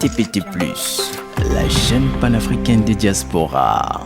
TPT+, la chaîne panafricaine des diasporas.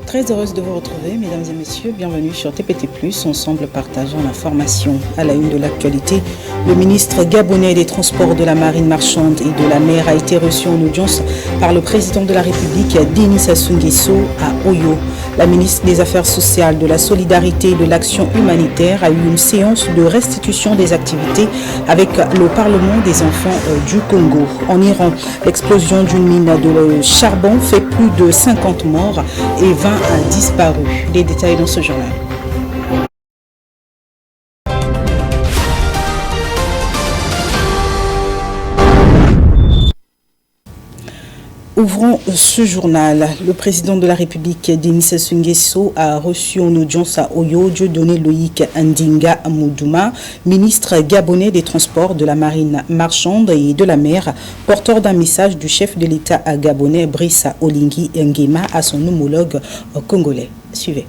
Très heureuse de vous retrouver, mesdames et messieurs. Bienvenue sur TPT+, ensemble partageant l'information. À la une de l'actualité, le ministre gabonais des Transports, de la Marine marchande et de la mer a été reçu en audience par le président de la République, Denis Sassou Nguesso, à Oyo. La ministre des Affaires sociales, de la solidarité et de l'action humanitaire a eu une séance de restitution des activités avec le Parlement des enfants du Congo. En Iran, l'explosion d'une mine de charbon fait plus de 50 morts et 20 disparus. Les détails dans ce journal. Ouvrons ce journal. Le président de la République, Denis Sassou Nguesso, a reçu en audience à Oyo Dieudonné Loïc Ndinga Moudouma, ministre gabonais des Transports, de la Marine marchande et de la mer, porteur d'un message du chef de l'État gabonais, Brice Oligui Nguema, à son homologue congolais. Suivez.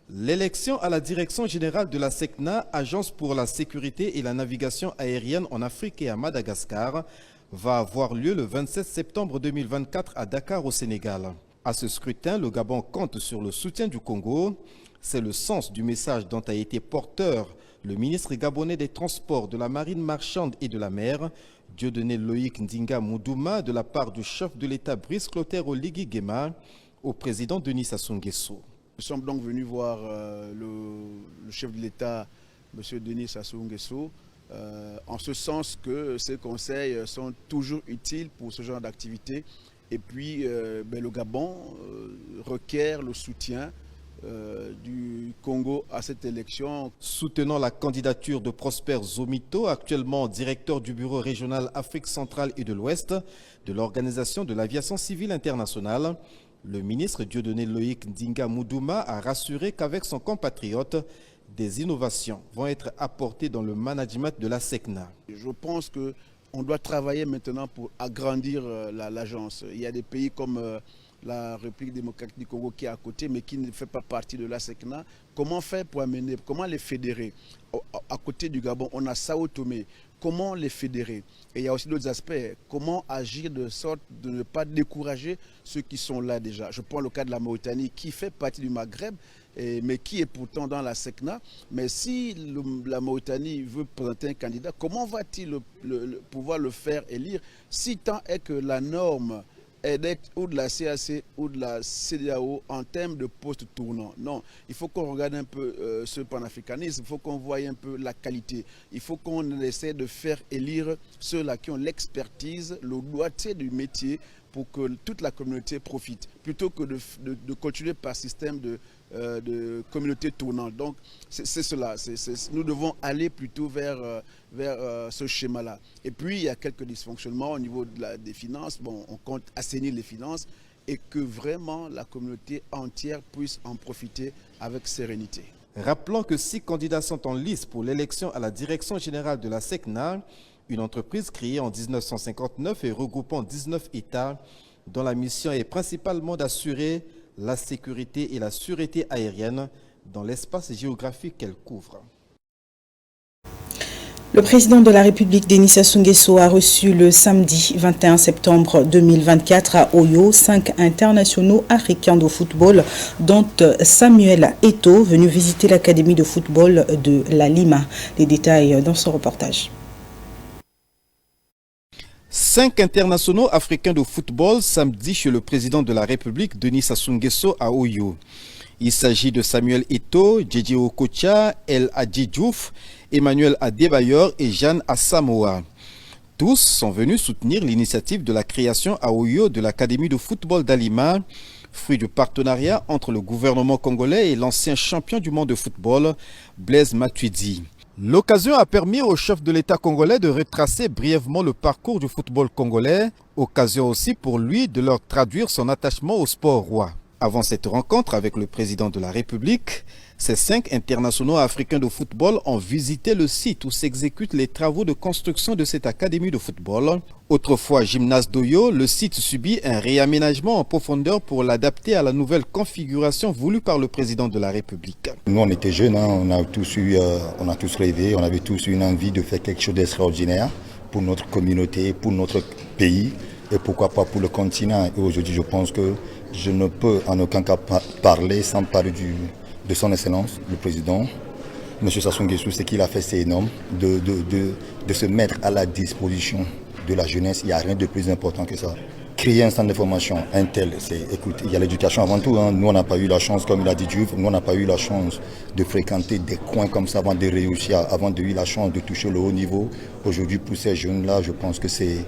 L'élection à la direction générale de la SECNA, Agence pour la sécurité et la navigation aérienne en Afrique et à Madagascar, va avoir lieu le 27 septembre 2024 à Dakar au Sénégal. À ce scrutin, le Gabon compte sur le soutien du Congo. C'est le sens du message dont a été porteur le ministre gabonais des Transports, de la Marine marchande et de la mer, Dieudonné Loïc Ndinga Moudouma, de la part du chef de l'État Brice Clotaire Oligui Nguema, au président Denis Sassou Nguesso. Nous sommes donc venus voir le chef de l'État, M. Denis Sassou Nguesso, en ce sens que ces conseils sont toujours utiles pour ce genre d'activité. Et puis, le Gabon requiert le soutien du Congo à cette élection. Soutenant la candidature de Prosper Zomito, actuellement directeur du bureau régional Afrique centrale et de l'Ouest de l'Organisation de l'aviation civile internationale, le ministre Dieudonné Loïc Ndinga Moudouma a rassuré qu'avec son compatriote, des innovations vont être apportées dans le management de la SECNA. Je pense qu'on doit travailler maintenant pour agrandir l'agence. Il y a des pays comme la République démocratique du Congo qui est à côté, mais qui ne fait pas partie de la SECNA. Comment faire pour amener, comment les fédérer? À côté du Gabon, on a Sao Tomé. Comment les fédérer? Et il y a aussi d'autres aspects. Comment agir de sorte de ne pas décourager ceux qui sont là déjà? Je prends le cas de la Mauritanie, qui fait partie du Maghreb, mais qui est pourtant dans la SECNA. Mais si la Mauritanie veut présenter un candidat, comment va-t-il pouvoir le faire élire, si tant est que la norme est d'être ou de la CAC ou de la CEDEAO en termes de poste tournant? Non, il faut qu'on regarde un peu ce panafricanisme, il faut qu'on voie un peu la qualité. Il faut qu'on essaie de faire élire ceux-là qui ont l'expertise, le doigté du métier, pour que toute la communauté profite, plutôt que de continuer par système de communauté tournante. Donc c'est cela, nous devons aller plutôt vers ce schéma-là. Et puis il y a quelques dysfonctionnements au niveau des finances. Bon, on compte assainir les finances et que vraiment la communauté entière puisse en profiter avec sérénité. Rappelons que 6 candidats sont en lice pour l'élection à la direction générale de la SECNA, une entreprise créée en 1959 et regroupant 19 États, dont la mission est principalement d'assurer la sécurité et la sûreté aérienne dans l'espace géographique qu'elle couvre. Le président de la République, Denis Sassou Nguesso, a reçu le samedi 21 septembre 2024 à Oyo 5 internationaux africains de football, dont Samuel Eto'o, venu visiter l'académie de football de la Lima. Les détails dans ce reportage. 5 internationaux africains de football samedi chez le président de la République, Denis Sassou Nguesso, à Oyo. Il s'agit de Samuel Eto'o, Djedje Okocha, El Hadji Diouf, Emmanuel Adebayor et Jeanne Asamoah. Tous sont venus soutenir l'initiative de la création à Oyo de l'Académie de football d'Alima, fruit du partenariat entre le gouvernement congolais et l'ancien champion du monde de football, Blaise Matuidi. L'occasion a permis au chef de l'État congolais de retracer brièvement le parcours du football congolais, occasion aussi pour lui de leur traduire son attachement au sport roi. Avant cette rencontre avec le président de la République, ces 5 internationaux africains de football ont visité le site où s'exécutent les travaux de construction de cette académie de football. Autrefois gymnase d'Oyo, le site subit un réaménagement en profondeur pour l'adapter à la nouvelle configuration voulue par le président de la République. Nous, on était jeunes, on a tous rêvé, on avait tous une envie de faire quelque chose d'extraordinaire pour notre communauté, pour notre pays et pourquoi pas pour le continent. Et aujourd'hui, je pense que je ne peux en aucun cas parler sans parler de son excellence, le président, M. Sassou Nguesso. Ce qu'il a fait, c'est énorme, de se mettre à la disposition de la jeunesse. Il n'y a rien de plus important que ça. Créer un centre de formation, un tel, écoute, il y a l'éducation avant tout. Nous, on n'a pas eu la chance, comme il a dit Diouf, nous, on n'a pas eu la chance de fréquenter des coins comme ça avant de réussir, avant de eu la chance de toucher le haut niveau. Aujourd'hui, pour ces jeunes-là, je pense que c'est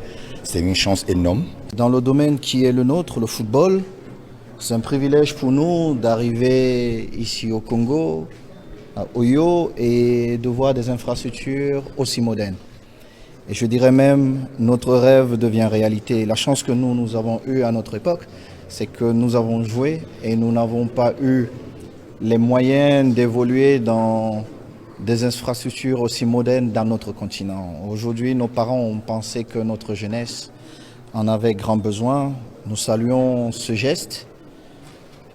une chance énorme. Dans le domaine qui est le nôtre, le football, c'est un privilège pour nous d'arriver ici au Congo, à Oyo, et de voir des infrastructures aussi modernes. Et je dirais même, notre rêve devient réalité. La chance que nous avons eue à notre époque, c'est que nous avons joué et nous n'avons pas eu les moyens d'évoluer dans des infrastructures aussi modernes dans notre continent. Aujourd'hui, nos parents ont pensé que notre jeunesse en avait grand besoin. Nous saluons ce geste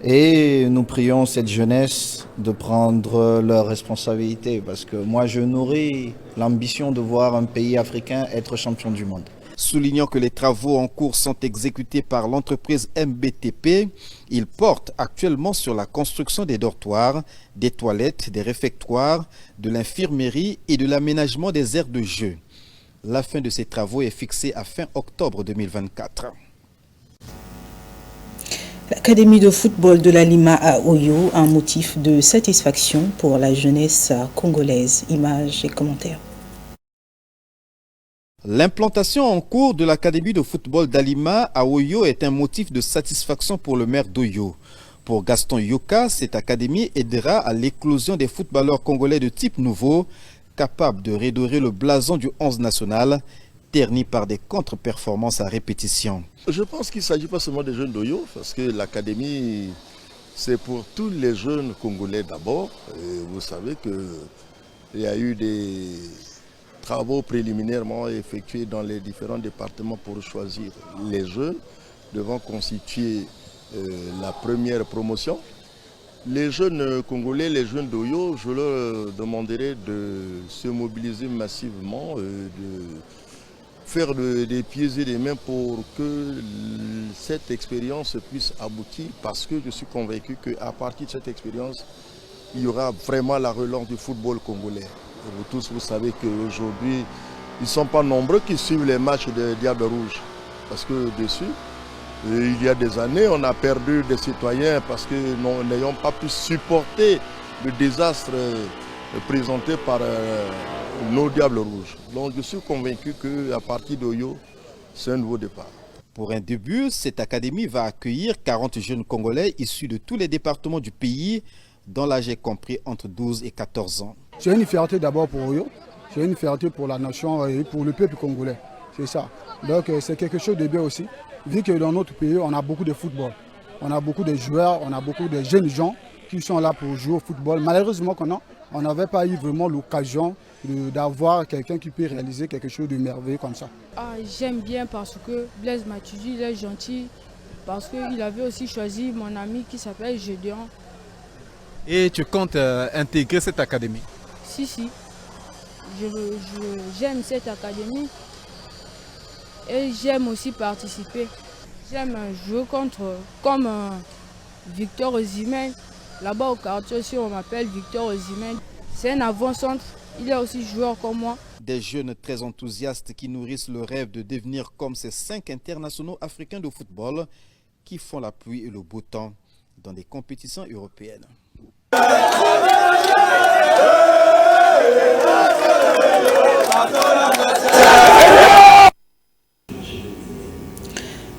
et nous prions cette jeunesse de prendre leurs responsabilités parce que moi, je nourris l'ambition de voir un pays africain être champion du monde. Soulignant que les travaux en cours sont exécutés par l'entreprise MBTP, ils portent actuellement sur la construction des dortoirs, des toilettes, des réfectoires, de l'infirmerie et de l'aménagement des aires de jeu. La fin de ces travaux est fixée à fin octobre 2024. L'Académie de football de la Lima à Oyo, un motif de satisfaction pour la jeunesse congolaise. Images et commentaires. L'implantation en cours de l'Académie de football d'Alima à Oyo est un motif de satisfaction pour le maire d'Oyo. Pour Gaston Yoka, cette académie aidera à l'éclosion des footballeurs congolais de type nouveau, capables de redorer le blason du 11 national, terni par des contre-performances à répétition. Je pense qu'il ne s'agit pas seulement des jeunes d'Oyo, parce que l'académie, c'est pour tous les jeunes congolais d'abord. Vous savez qu'il y a eu des travaux préliminairement effectués dans les différents départements pour choisir les jeunes devant constituer la première promotion. Les jeunes congolais, les jeunes d'Oyo, je leur demanderai de se mobiliser massivement, de faire des pieds et des mains pour que cette expérience puisse aboutir parce que je suis convaincu qu'à partir de cette expérience, il y aura vraiment la relance du football congolais. Et vous tous, vous savez qu'aujourd'hui, ils ne sont pas nombreux qui suivent les matchs de Diable Rouge parce que dessus, il y a des années, on a perdu des citoyens parce que nous n'ayons pas pu supporter le désastre présenté par nos Diables Rouges. Donc je suis convaincu qu'à partir d'Oyo, c'est un nouveau départ. Pour un début, cette académie va accueillir 40 jeunes Congolais issus de tous les départements du pays, dont l'âge est compris entre 12 et 14 ans. C'est une fierté d'abord pour Oyo, c'est une fierté pour la nation et pour le peuple congolais. C'est ça. Donc c'est quelque chose de bien aussi, vu que dans notre pays, on a beaucoup de football. On a beaucoup de joueurs, on a beaucoup de jeunes gens qui sont là pour jouer au football. Malheureusement, on n'avait pas eu vraiment l'occasion d'avoir quelqu'un qui peut réaliser quelque chose de merveilleux comme ça. J'aime bien parce que Blaise Matuidi, il est gentil, parce qu'il avait aussi choisi mon ami qui s'appelle Gédéon. Et tu comptes intégrer cette académie? Si. J'aime cette académie et j'aime aussi participer. J'aime jouer comme Victor Osimhen. Là-bas au quartier aussi, on m'appelle Victor Osimhen. C'est un avant-centre, il est aussi joueur comme moi. Des jeunes très enthousiastes qui nourrissent le rêve de devenir comme ces 5 internationaux africains de football qui font la pluie et le beau temps dans des compétitions européennes.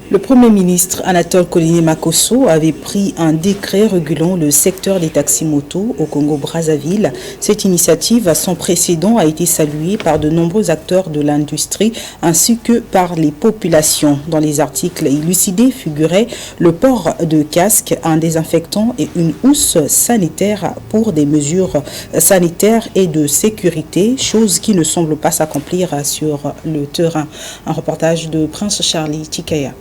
Le Premier ministre Anatole Koliné-Makosso avait pris un décret régulant le secteur des taxis-motos au Congo-Brazzaville. Cette initiative, sans précédent, a été saluée par de nombreux acteurs de l'industrie ainsi que par les populations. Dans les articles élucidés figuraient le port de casque, un désinfectant et une housse sanitaire pour des mesures sanitaires et de sécurité, chose qui ne semble pas s'accomplir sur le terrain. Un reportage de Prince Charlie Tikaya.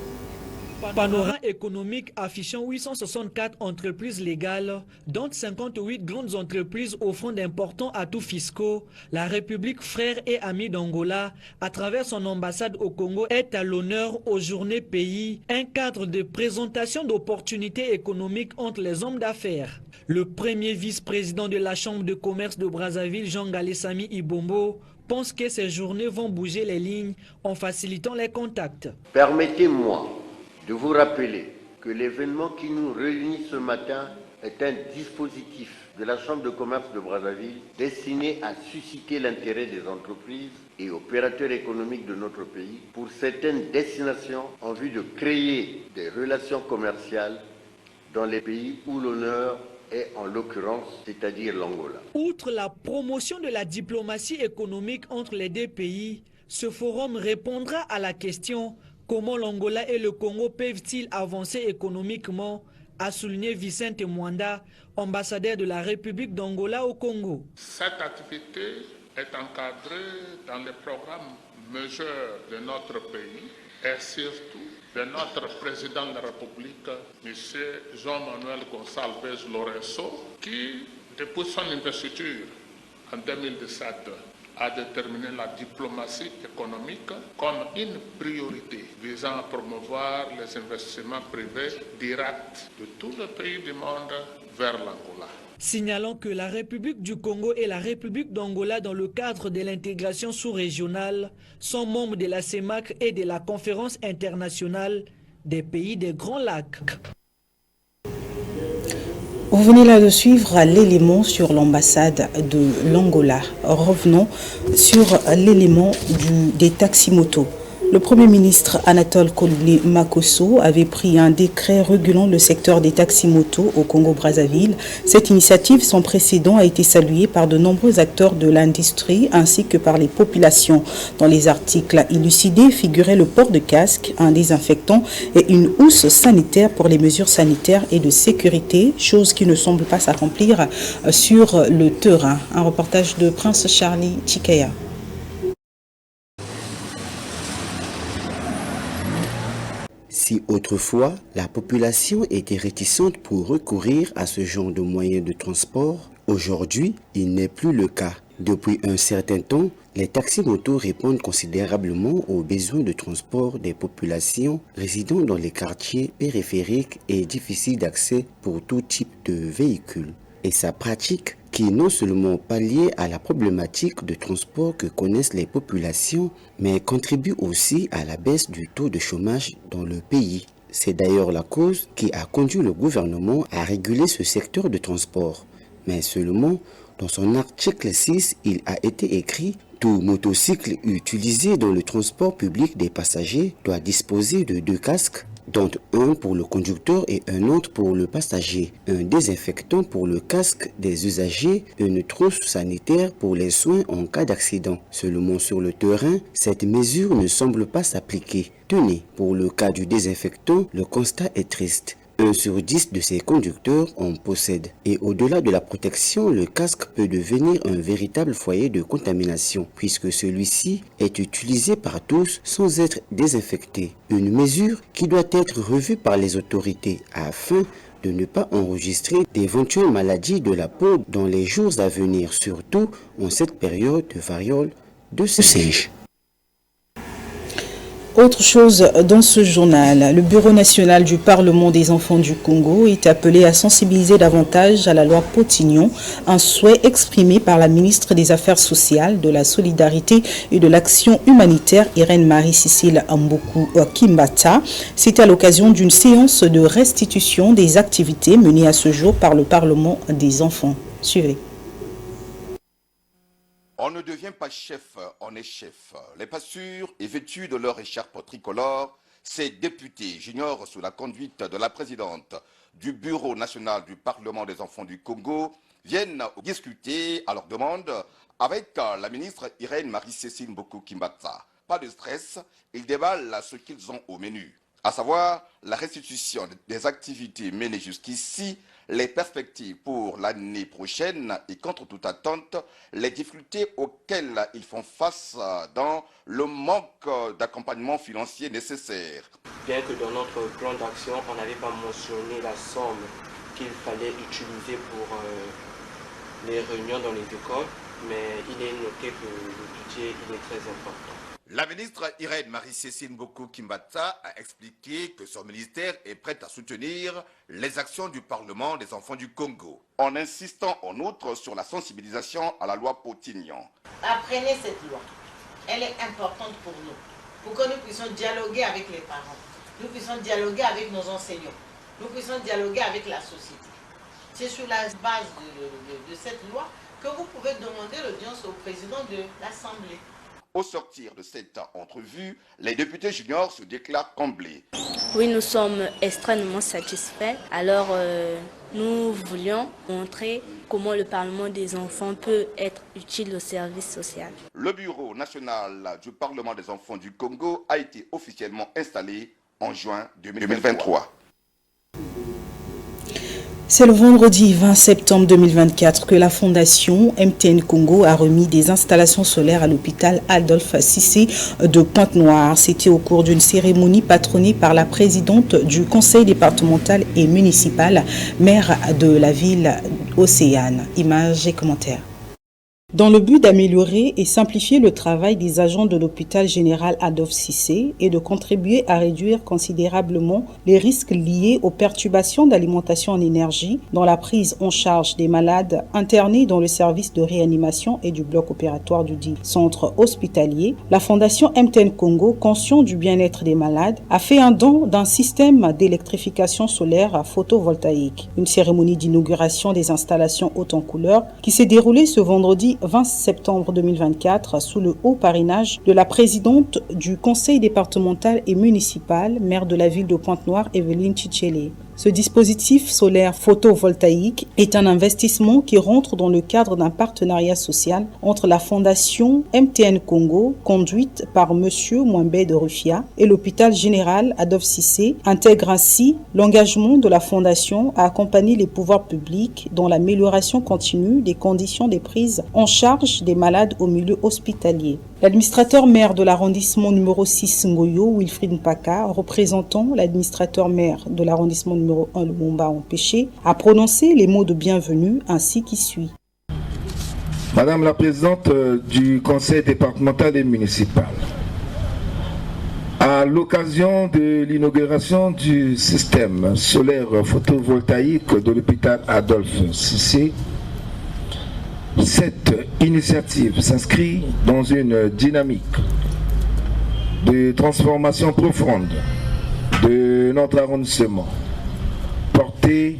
Panorama économique affichant 864 entreprises légales, dont 58 grandes entreprises offrant d'importants atouts fiscaux, la République frère et amie d'Angola, à travers son ambassade au Congo, est à l'honneur aux Journées Pays, un cadre de présentation d'opportunités économiques entre les hommes d'affaires. Le premier vice-président de la Chambre de commerce de Brazzaville, Jean Galesami Ibombo, pense que ces journées vont bouger les lignes en facilitant les contacts. Permettez-moi de vous rappeler que l'événement qui nous réunit ce matin est un dispositif de la Chambre de commerce de Brazzaville destiné à susciter l'intérêt des entreprises et opérateurs économiques de notre pays pour certaines destinations en vue de créer des relations commerciales dans les pays où l'honneur est en l'occurrence, c'est-à-dire l'Angola. Outre la promotion de la diplomatie économique entre les deux pays, ce forum répondra à la question: comment l'Angola et le Congo peuvent-ils avancer économiquement, a souligné Vicente Mwanda, ambassadeur de la République d'Angola au Congo. Cette activité est encadrée dans les programmes majeurs de notre pays et surtout de notre président de la République, M. Jean-Manuel Gonçalves Lourenço, qui, depuis son investiture en 2017, a déterminé la diplomatie économique comme une priorité visant à promouvoir les investissements privés directs de tous les pays du monde vers l'Angola. Signalant que la République du Congo et la République d'Angola, dans le cadre de l'intégration sous-régionale, sont membres de la CEMAC et de la Conférence internationale des pays des Grands Lacs. Vous venez là de suivre l'élément sur l'ambassade de l'Angola. Revenons sur l'élément des taxis-motos. Le Premier ministre Anatole Koliné-Makosso avait pris un décret régulant le secteur des taxis-motos au Congo-Brazzaville. Cette initiative sans précédent a été saluée par de nombreux acteurs de l'industrie ainsi que par les populations. Dans les articles élucidés figuraient le port de casque, un désinfectant et une housse sanitaire pour les mesures sanitaires et de sécurité, chose qui ne semble pas s'accomplir sur le terrain. Un reportage de Prince Charlie Tikaya. Si autrefois, la population était réticente pour recourir à ce genre de moyens de transport, aujourd'hui, il n'est plus le cas. Depuis un certain temps, les taxis-motos répondent considérablement aux besoins de transport des populations résidant dans les quartiers périphériques et difficiles d'accès pour tout type de véhicules. Et sa pratique, qui non seulement pallie à la problématique de transport que connaissent les populations, mais contribue aussi à la baisse du taux de chômage dans le pays. C'est d'ailleurs la cause qui a conduit le gouvernement à réguler ce secteur de transport. Mais seulement, dans son article 6, il a été écrit « Tout motocycle utilisé dans le transport public des passagers doit disposer de 2 casques, dont un pour le conducteur et un autre pour le passager, un désinfectant pour le casque des usagers, une trousse sanitaire pour les soins en cas d'accident. Seulement sur le terrain, cette mesure ne semble pas s'appliquer. Tenez, pour le cas du désinfectant, le constat est triste. 1 sur 10 de ces conducteurs en possèdent. Et au-delà de la protection, le casque peut devenir un véritable foyer de contamination, puisque celui-ci est utilisé par tous sans être désinfecté. Une mesure qui doit être revue par les autorités afin de ne pas enregistrer d'éventuelles maladies de la peau dans les jours à venir, surtout en cette période de variole de singe. Autre chose dans ce journal, le Bureau national du Parlement des enfants du Congo est appelé à sensibiliser davantage à la loi Potignon, un souhait exprimé par la ministre des Affaires sociales, de la Solidarité et de l'Action humanitaire, Irène Marie-Cécile Mboku Kimbata. C'était à l'occasion d'une séance de restitution des activités menées à ce jour par le Parlement des enfants. Suivez. On ne devient pas chef, on est chef. Les pastures, et vêtues de leur écharpe tricolore, Ces députés juniors, sous la conduite de la présidente du Bureau national du Parlement des enfants du Congo, viennent discuter à leur demande avec la ministre Irène Marie-Cécile Mboko-Kimbatsa. Pas de stress, ils déballent ce qu'ils ont au menu, à savoir la restitution des activités menées jusqu'ici, les perspectives pour l'année prochaine et contre toute attente, les difficultés auxquelles ils font face dans le manque d'accompagnement financier nécessaire. Bien que dans notre plan d'action, on n'avait pas mentionné la somme qu'il fallait utiliser pour les réunions dans les écoles, mais il est noté que le budget il est très important. La ministre Irène Marie-Cécile Mboko-Kimbatsa a expliqué que son ministère est prêt à soutenir les actions du Parlement des enfants du Congo, en insistant en outre sur la sensibilisation à la loi Potignan. Apprenez cette loi, elle est importante pour nous, pour que nous puissions dialoguer avec les parents, nous puissions dialoguer avec nos enseignants, nous puissions dialoguer avec la société. C'est sur la base de cette loi que vous pouvez demander l'audience au président de l'Assemblée. Au sortir de cette entrevue, les députés juniors se déclarent comblés. Oui, nous sommes extrêmement satisfaits. Alors, nous voulions montrer comment le Parlement des enfants peut être utile au service social. Le Bureau national du Parlement des enfants du Congo a été officiellement installé en juin 2023. C'est le vendredi 20 septembre 2024 que la Fondation MTN Congo a remis des installations solaires à l'hôpital Adolphe Cissé de Pointe-Noire. C'était au cours d'une cérémonie patronnée par la présidente du conseil départemental et municipal, maire de la ville Océane. Images et commentaires. Dans le but d'améliorer et simplifier le travail des agents de l'hôpital général Adolphe Cissé et de contribuer à réduire considérablement les risques liés aux perturbations d'alimentation en énergie dans la prise en charge des malades internés dans le service de réanimation et du bloc opératoire du dit centre hospitalier, la Fondation MTN Congo, conscient du bien-être des malades, a fait un don d'un système d'électrification solaire photovoltaïque. Une cérémonie d'inauguration des installations hautes en couleur qui s'est déroulée ce vendredi 20 septembre 2024 sous le haut parrainage de la présidente du conseil départemental et municipal, maire de la ville de Pointe-Noire, Evelyne Chichele. Ce dispositif solaire photovoltaïque est un investissement qui rentre dans le cadre d'un partenariat social entre la Fondation MTN Congo, conduite par M. Mwambé de Rufia, et l'hôpital général Adolphe Cissé, intègre ainsi l'engagement de la Fondation à accompagner les pouvoirs publics dans l'amélioration continue des conditions des prises en charge des malades au milieu hospitalier. L'administrateur maire de l'arrondissement numéro 6 Ngoyo, Wilfried Mpaka, représentant l'administrateur maire de l'arrondissement numéro 1 Lumumba Empêché, a prononcé les mots de bienvenue ainsi qui suit. Madame la présidente du conseil départemental et municipal, à l'occasion de l'inauguration du système solaire photovoltaïque de l'hôpital Adolphe Cissé, cette initiative s'inscrit dans une dynamique de transformation profonde de notre arrondissement, portée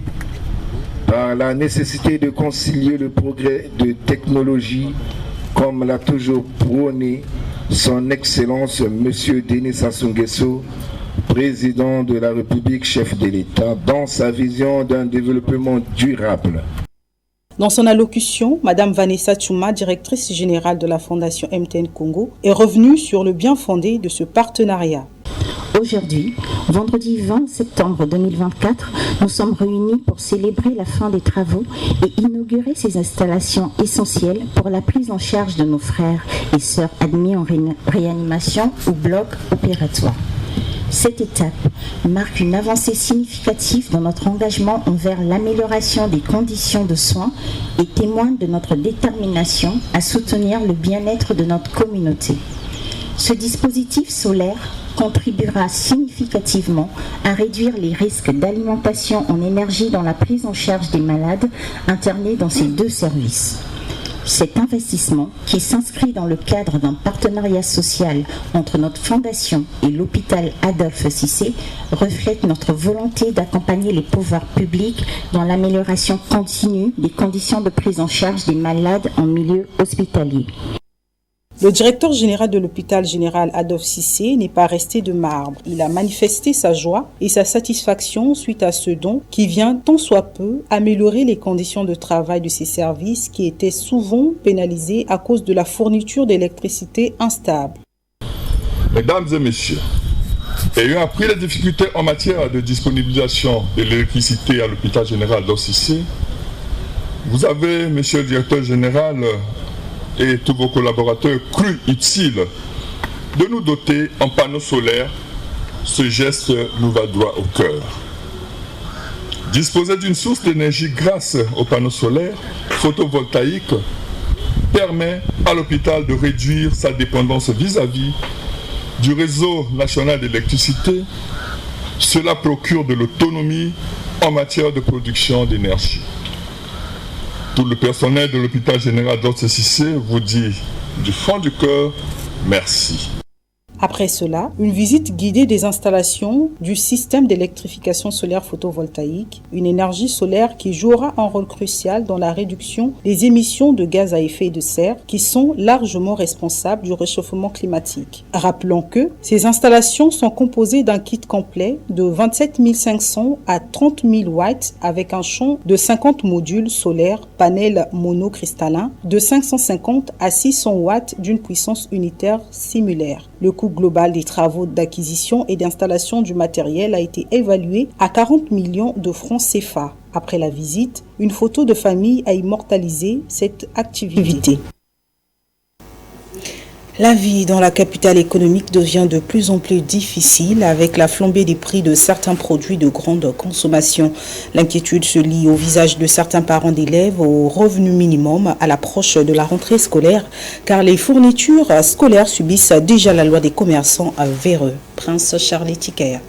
par la nécessité de concilier le progrès de technologie, comme l'a toujours prôné son Excellence M. Denis Sassou Nguesso, président de la République, chef de l'État, dans sa vision d'un développement durable. Dans son allocution, Mme Vanessa Tchouma, directrice générale de la Fondation MTN Congo, est revenue sur le bien fondé de ce partenariat. Aujourd'hui, vendredi 20 septembre 2024, nous sommes réunis pour célébrer la fin des travaux et inaugurer ces installations essentielles pour la prise en charge de nos frères et sœurs admis en réanimation ou bloc opératoire. Cette étape marque une avancée significative dans notre engagement envers l'amélioration des conditions de soins et témoigne de notre détermination à soutenir le bien-être de notre communauté. Ce dispositif solaire contribuera significativement à réduire les risques d'alimentation en énergie dans la prise en charge des malades internés dans ces deux services. Cet investissement, qui s'inscrit dans le cadre d'un partenariat social entre notre fondation et l'hôpital Adolphe Cissé, reflète notre volonté d'accompagner les pouvoirs publics dans l'amélioration continue des conditions de prise en charge des malades en milieu hospitalier. Le directeur général de l'hôpital général Adolphe Cissé n'est pas resté de marbre. Il a manifesté sa joie et sa satisfaction suite à ce don qui vient tant soit peu améliorer les conditions de travail de ces services qui étaient souvent pénalisés à cause de la fourniture d'électricité instable. Mesdames et messieurs, ayant appris les difficultés en matière de disponibilisation de l'électricité à l'hôpital général Adolphe Cissé, vous avez, monsieur le directeur général, et tous vos collaborateurs cru utile de nous doter en panneaux solaires. Ce geste nous va droit au cœur. Disposer d'une source d'énergie grâce aux panneaux solaires photovoltaïques permet à l'hôpital de réduire sa dépendance vis-à-vis du réseau national d'électricité. Cela procure de l'autonomie en matière de production d'énergie. Tout le personnel de l'hôpital général Adolphe Cissé vous dit du fond du cœur, merci. Après cela, une visite guidée des installations du système d'électrification solaire photovoltaïque, une énergie solaire qui jouera un rôle crucial dans la réduction des émissions de gaz à effet de serre qui sont largement responsables du réchauffement climatique. Rappelons que ces installations sont composées d'un kit complet de 27 500 à 30 000 watts avec un champ de 50 modules solaires, panels monocristallins de 550 à 600 watts d'une puissance unitaire similaire. Le coût global des travaux d'acquisition et d'installation du matériel a été évalué à 40 millions de francs CFA. Après la visite, une photo de famille a immortalisé cette activité. La vie dans la capitale économique devient de plus en plus difficile avec la flambée des prix de certains produits de grande consommation. L'inquiétude se lie au visage de certains parents d'élèves au revenu minimum à l'approche de la rentrée scolaire, car les fournitures scolaires subissent déjà la loi des commerçants véreux. Prince Charlie Tikaya.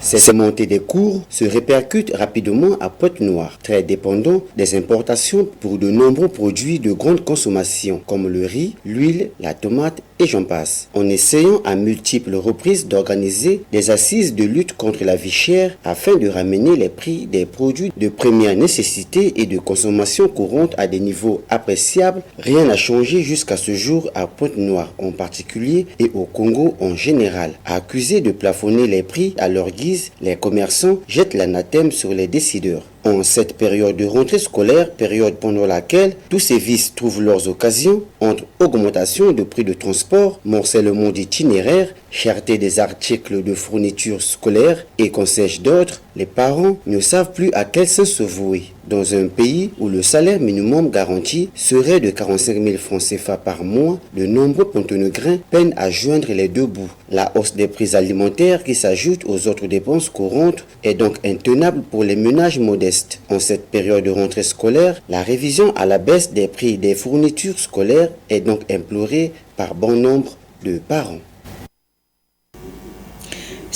Ces montées des cours se répercutent rapidement à Pointe-Noire, très dépendant des importations pour de nombreux produits de grande consommation, comme le riz, l'huile, la tomate et j'en passe. En essayant à multiples reprises d'organiser des assises de lutte contre la vie chère afin de ramener les prix des produits de première nécessité et de consommation courante à des niveaux appréciables, rien n'a changé jusqu'à ce jour à Pointe-Noire en particulier et au Congo en général. Accusés de plafonner les prix à leur guise, les commerçants jettent l'anathème sur les décideurs. En cette période de rentrée scolaire, période pendant laquelle tous ces vices trouvent leurs occasions, entre augmentation de prix de transport, morcellement d'itinéraires, cherté des articles de fourniture scolaire et conseils d'autres, les parents ne savent plus à quel sens se vouer. Dans un pays où le salaire minimum garanti serait de 45 000 francs CFA par mois, de nombreux pontonnegrins peinent à joindre les deux bouts. La hausse des prix alimentaires qui s'ajoute aux autres dépenses courantes est donc intenable pour les ménages modestes. En cette période de rentrée scolaire, la révision à la baisse des prix des fournitures scolaires est donc implorée par bon nombre de parents.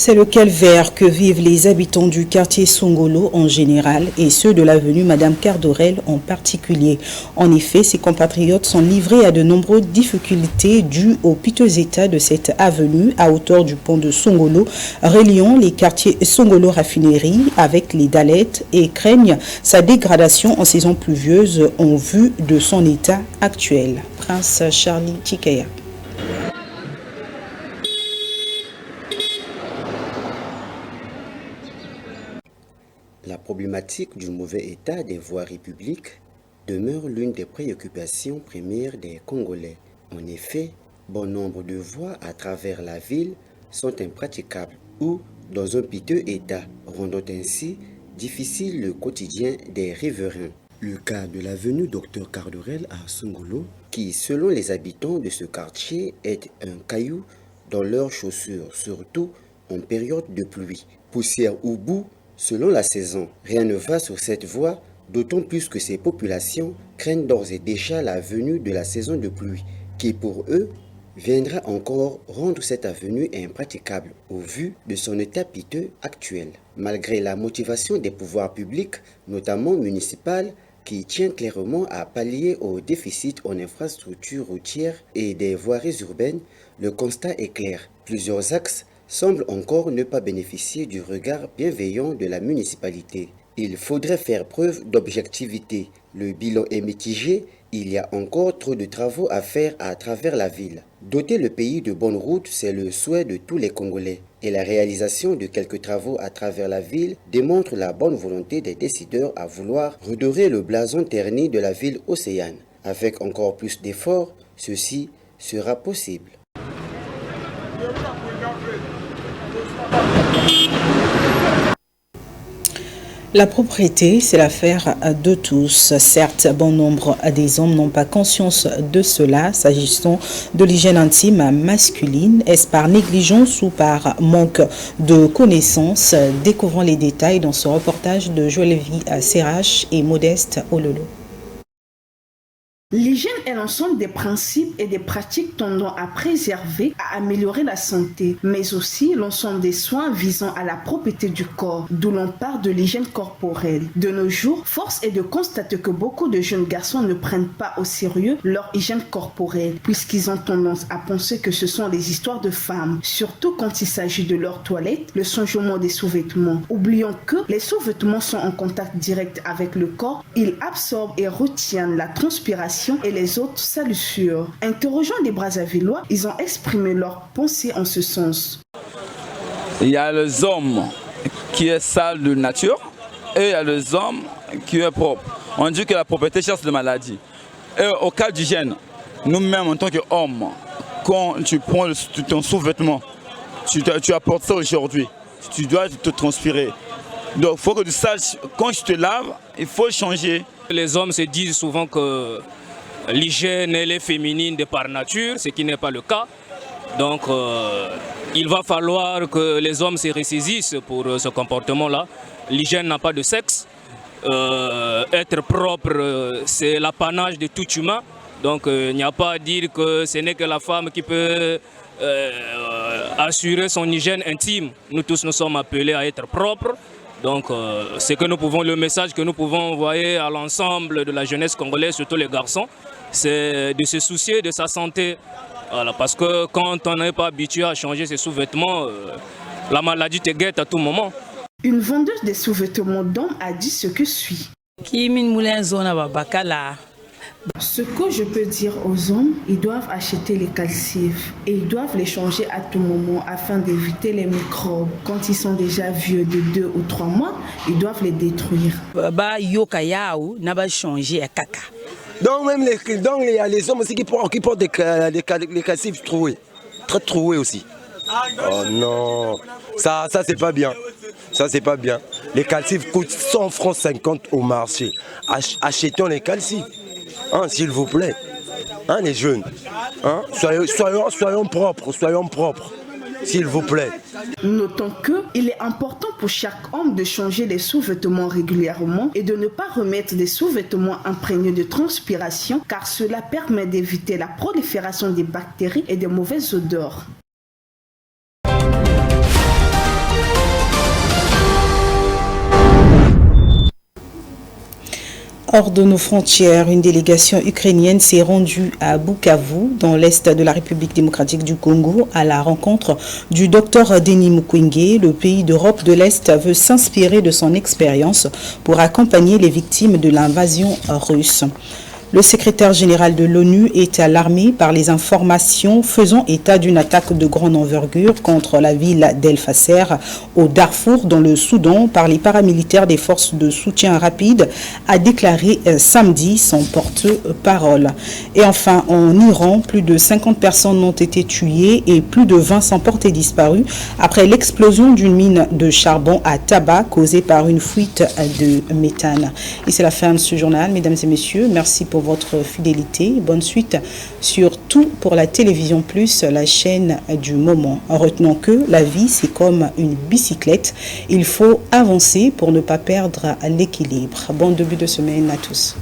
C'est le calvaire que vivent les habitants du quartier Songolo en général et ceux de l'avenue Madame Cardorel en particulier. En effet, ces compatriotes sont livrés à de nombreuses difficultés dues au piteux état de cette avenue à hauteur du pont de Songolo, reliant les quartiers Songolo Raffinerie avec les Dalettes et craignent sa dégradation en saison pluvieuse en vue de son état actuel. Prince Charlie Tikaya. La problématique du mauvais état des voiries publiques demeure l'une des préoccupations premières des Congolais. En effet, bon nombre de voies à travers la ville sont impraticables ou dans un piteux état, rendant ainsi difficile le quotidien des riverains. Le cas de l'avenue Dr Cardorel à Songolo, qui selon les habitants de ce quartier est un caillou dans leurs chaussures, surtout en période de pluie. Poussière ou boue, selon la saison, rien ne va sur cette voie, d'autant plus que ces populations craignent d'ores et déjà la venue de la saison de pluie, qui pour eux viendra encore rendre cette avenue impraticable au vu de son état piteux actuel. Malgré la motivation des pouvoirs publics, notamment municipaux, qui tient clairement à pallier au déficit en infrastructures routières et des voiries urbaines, le constat est clair. Plusieurs axes semblent encore ne pas bénéficier du regard bienveillant de la municipalité. Il faudrait faire preuve d'objectivité Le bilan est mitigé, il y a encore trop de travaux à faire à travers la ville. Doter le pays de bonnes routes, c'est le souhait de tous les Congolais. Et la réalisation de quelques travaux à travers la ville démontre la bonne volonté des décideurs à vouloir redorer le blason terni de la ville océane. Avec encore plus d'efforts, ceci sera possible. La propriété, c'est l'affaire de tous. Certes, bon nombre des hommes n'ont pas conscience de cela, s'agissant de l'hygiène intime masculine. Est-ce par négligence ou par manque de connaissances? Découvrons les détails dans ce reportage de Joël Vie à Serrache et Modeste Ololo. L'hygiène est l'ensemble des principes et des pratiques tendant à préserver, à améliorer la santé, mais aussi l'ensemble des soins visant à la propreté du corps, d'où l'on parle de l'hygiène corporelle. De nos jours, force est de constater que beaucoup de jeunes garçons ne prennent pas au sérieux leur hygiène corporelle, puisqu'ils ont tendance à penser que ce sont des histoires de femmes, surtout quand il s'agit de leur toilette, le changement des sous-vêtements. Oublions que les sous-vêtements sont en contact direct avec le corps, ils absorbent et retiennent la transpiration et les autres salissures. Interrogeant les Brazzavillois, ils ont exprimé leurs pensées en ce sens. Il y a les hommes qui est sale de nature et il y a les hommes qui est propre. On dit que la propreté chasse les maladies. Et au cas d'hygiène, nous-mêmes en tant qu'hommes, quand tu prends ton sous-vêtement, tu apportes ça aujourd'hui, tu dois te transpirer. Donc il faut que tu saches, quand tu te laves, il faut changer. Les hommes se disent souvent que l'hygiène elle est féminine de par nature, ce qui n'est pas le cas. Donc il va falloir que les hommes se ressaisissent pour ce comportement-là. L'hygiène n'a pas de sexe. Être propre, c'est l'apanage de tout humain. Donc il n'y a pas à dire que ce n'est que la femme qui peut assurer son hygiène intime. Nous tous nous sommes appelés à être propres. Donc c'est que nous pouvons, le message que nous pouvons envoyer à l'ensemble de la jeunesse congolaise, surtout les garçons, c'est de se soucier de sa santé. Voilà, parce que quand on n'est pas habitué à changer ses sous-vêtements, la maladie te guette à tout moment. Une vendeuse des sous-vêtements d'hommes a dit ce que suit. Ce que je peux dire aux hommes, ils doivent acheter les calcifs et ils doivent les changer à tout moment afin d'éviter les microbes. Quand ils sont déjà vieux de 2 ou 3 mois, ils doivent les détruire. Donc même il y a les hommes aussi qui portent les calcifs troués, très troués aussi. Oh non, ça c'est pas bien. Ça c'est pas bien. Les calcifs coûtent 100 francs 50 au marché. Achetons les calcifs. Hein, s'il vous plaît, hein, les jeunes, hein, soyons propres, s'il vous plaît. Notons qu'il est important pour chaque homme de changer les sous-vêtements régulièrement et de ne pas remettre des sous-vêtements imprégnés de transpiration car cela permet d'éviter la prolifération des bactéries et des mauvaises odeurs. Hors de nos frontières, une délégation ukrainienne s'est rendue à Bukavu, dans l'est de la République démocratique du Congo, à la rencontre du docteur Denis Mukwege. Le pays d'Europe de l'Est veut s'inspirer de son expérience pour accompagner les victimes de l'invasion russe. Le secrétaire général de l'ONU est alarmé par les informations faisant état d'une attaque de grande envergure contre la ville d'El Fasser au Darfour dans le Soudan par les paramilitaires des forces de soutien rapide, a déclaré samedi son porte-parole. Et enfin, en Iran, plus de 50 personnes ont été tuées et plus de 20 sont portées disparues après l'explosion d'une mine de charbon à tabac causée par une fuite de méthane. Et c'est la fin de ce journal, mesdames et messieurs. Merci pour votre fidélité. Bonne suite sur Tout pour la Télévision Plus, la chaîne du moment. Retenons que la vie, c'est comme une bicyclette. Il faut avancer pour ne pas perdre l'équilibre. Bon début de semaine à tous.